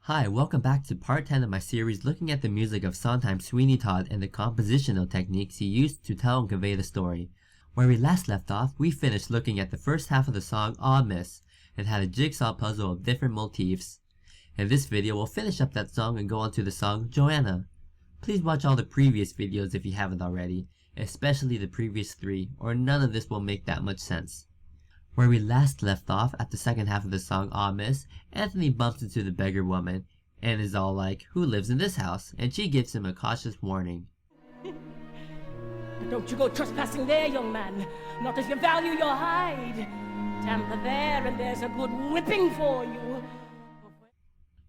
Hi, welcome back to part 10 of my series looking at the music of Sondheim Sweeney Todd and the compositional techniques he used to tell and convey the story. Where we last left off, we finished looking at the first half of the song Ah Miss and had a jigsaw puzzle of different motifs. In this video, we'll finish up that song and go on to the song Joanna. Please watch all the previous videos if you haven't already, especially the previous 3, or none of this will make that much sense. Where we last left off at the second half of the song Ah Miss, Anthony bumps into the beggar woman and is all like, "Who lives in this house?" and she gives him a cautious warning. Don't you go trespassing there, young man, not if you value your hide. Tamper there and there's a good whipping for you.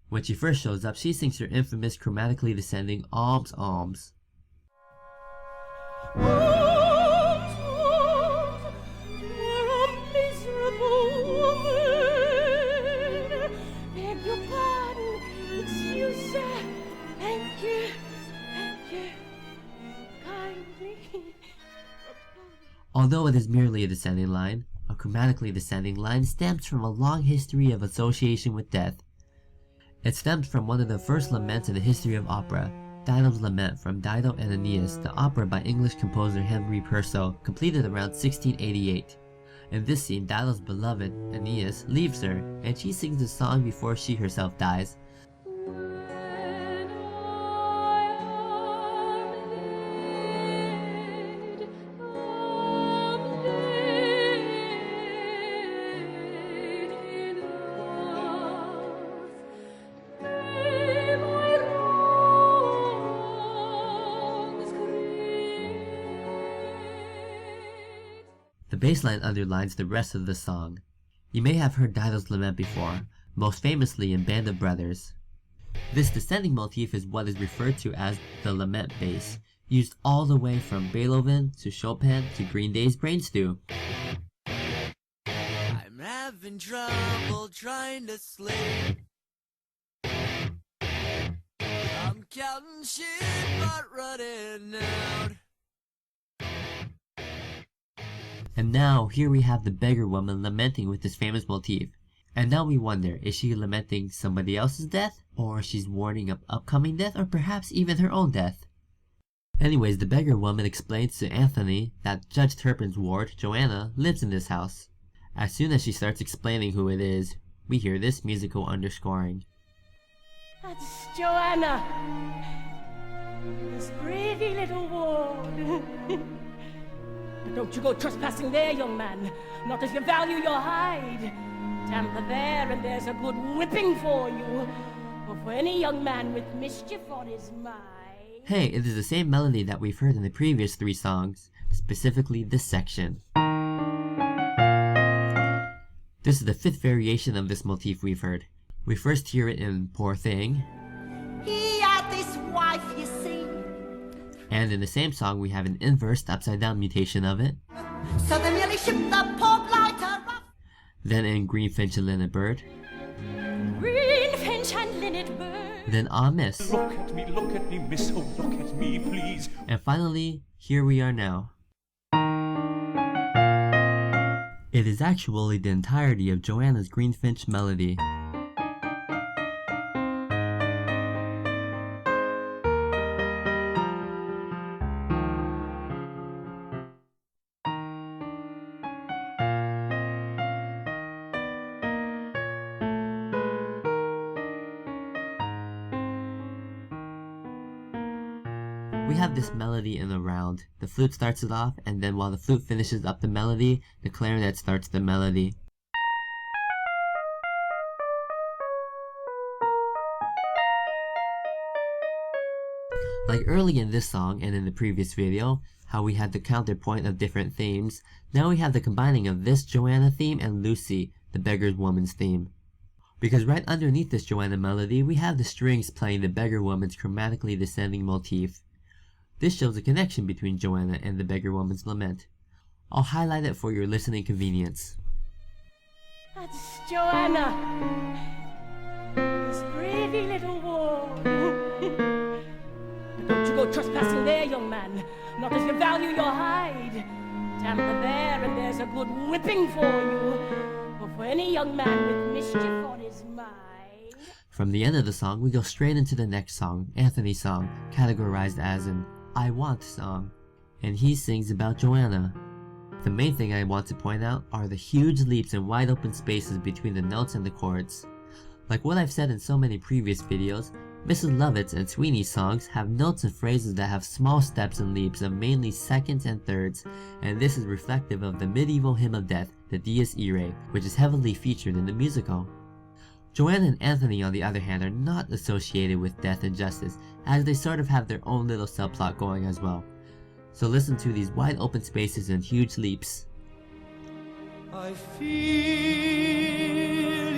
When she first shows up, she sings her infamous chromatically descending Alms Alms. Although it is merely a descending line, a chromatically descending line stems from a long history of association with death. It stems from one of the first laments in the history of opera, Dido's Lament from Dido and Aeneas, the opera by English composer Henry Purcell, completed around 1688. In this scene, Dido's beloved, Aeneas, leaves her, and she sings the song before she herself dies. The bass line underlines the rest of the song. You may have heard Dido's Lament before, most famously in Band of Brothers. This descending motif is what is referred to as the lament bass, used all the way from Beethoven to Chopin to Green Day's Brain Stew. I'm having trouble trying to sleep. I'm counting sheep but running out. And now, here we have the beggar woman lamenting with this famous motif. And now we wonder, is she lamenting somebody else's death? Or she's warning of upcoming death? Or perhaps even her own death? Anyways, the beggar woman explains to Anthony that Judge Turpin's ward, Joanna, lives in this house. As soon as she starts explaining who it is, we hear this musical underscoring. That's Joanna, this pretty little ward. Don't you go trespassing there, young man, not if you value your hide. Tamper there and there's a good whipping for you, or for any young man with mischief on his mind. Hey, it is the same melody that we've heard in the previous 3 songs, specifically this section. This is the 5th variation of this motif we've heard. We first hear it in Poor Thing. He had this wife, you see. And in the same song, we have an inversed upside-down mutation of it. So they merely shipped the port lighter off. Then in Greenfinch and Linnet Bird. Greenfinch and linnet bird. Then Ah Miss. Look at me, miss, oh look at me, please. And finally, Here We Are Now. It is actually the entirety of Joanna's Greenfinch melody. We have this melody in a round. The flute starts it off, and then while the flute finishes up the melody, the clarinet starts the melody. Like early in this song and in the previous video, how we had the counterpoint of different themes, now we have the combining of this Joanna theme and Lucy, the beggar woman's theme. Because right underneath this Joanna melody, we have the strings playing the beggar woman's chromatically descending motif. This shows a connection between Joanna and the beggar woman's lament. I'll highlight it for your listening convenience. That's Joanna, this pretty little ward. Don't you go trespassing there, young man, not if you value your hide. Tamper there and there's a good whipping for you, or for any young man with mischief on his mind. From the end of the song, we go straight into the next song, Anthony's song, categorized as an I want song, and he sings about Joanna. The main thing I want to point out are the huge leaps and wide open spaces between the notes and the chords. Like what I've said in so many previous videos, Mrs. Lovett's and Sweeney's songs have notes and phrases that have small steps and leaps of mainly seconds and thirds, and this is reflective of the medieval hymn of death, the Dies Irae, which is heavily featured in the musical. Joanna and Anthony, on the other hand, are not associated with death and justice, as they sort of have their own little subplot going as well. So listen to these wide open spaces and huge leaps. I feel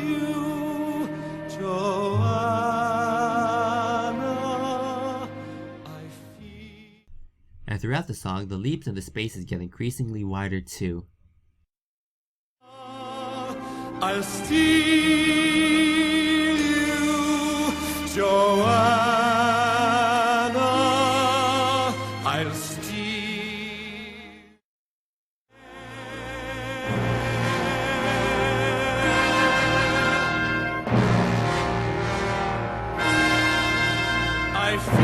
you, Joanna. I feel. And throughout the song, the leaps and the spaces get increasingly wider too. I'll steal you, Joanna. I'll steal. I feel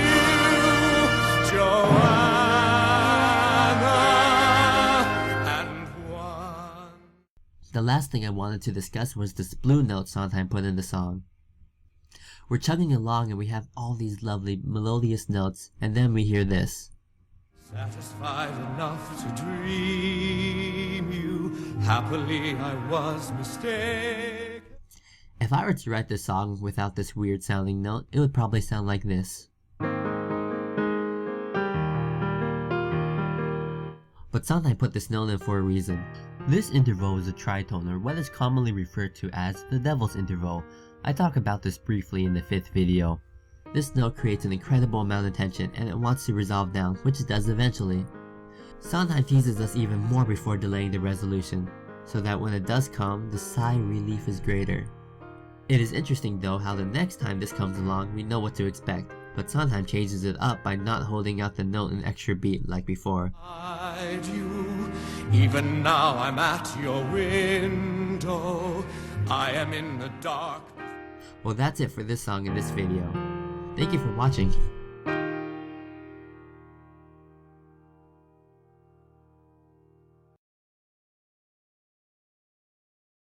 you, Joanna, and one. The last thing I wanted to discuss was this blue note Sondheim put in the song. We're chugging along and we have all these lovely melodious notes, and then we hear this. Satisfied enough to dream you, happily I was mistaken. If I were to write this song without this weird sounding note, it would probably sound like this. But Sondheim put this note in for a reason. This interval is a tritone, or what is commonly referred to as the devil's interval. I talk about this briefly in the 5th video. This note creates an incredible amount of tension and it wants to resolve down, which it does eventually. Sondheim teases us even more before delaying the resolution, so that when it does come, the sigh of relief is greater. It is interesting though how the next time this comes along we know what to expect, but Sondheim changes it up by not holding out the note an extra beat like before. You, even now I'm at your window, I am in the dark. Well, that's it for this song in this video. Thank you for watching.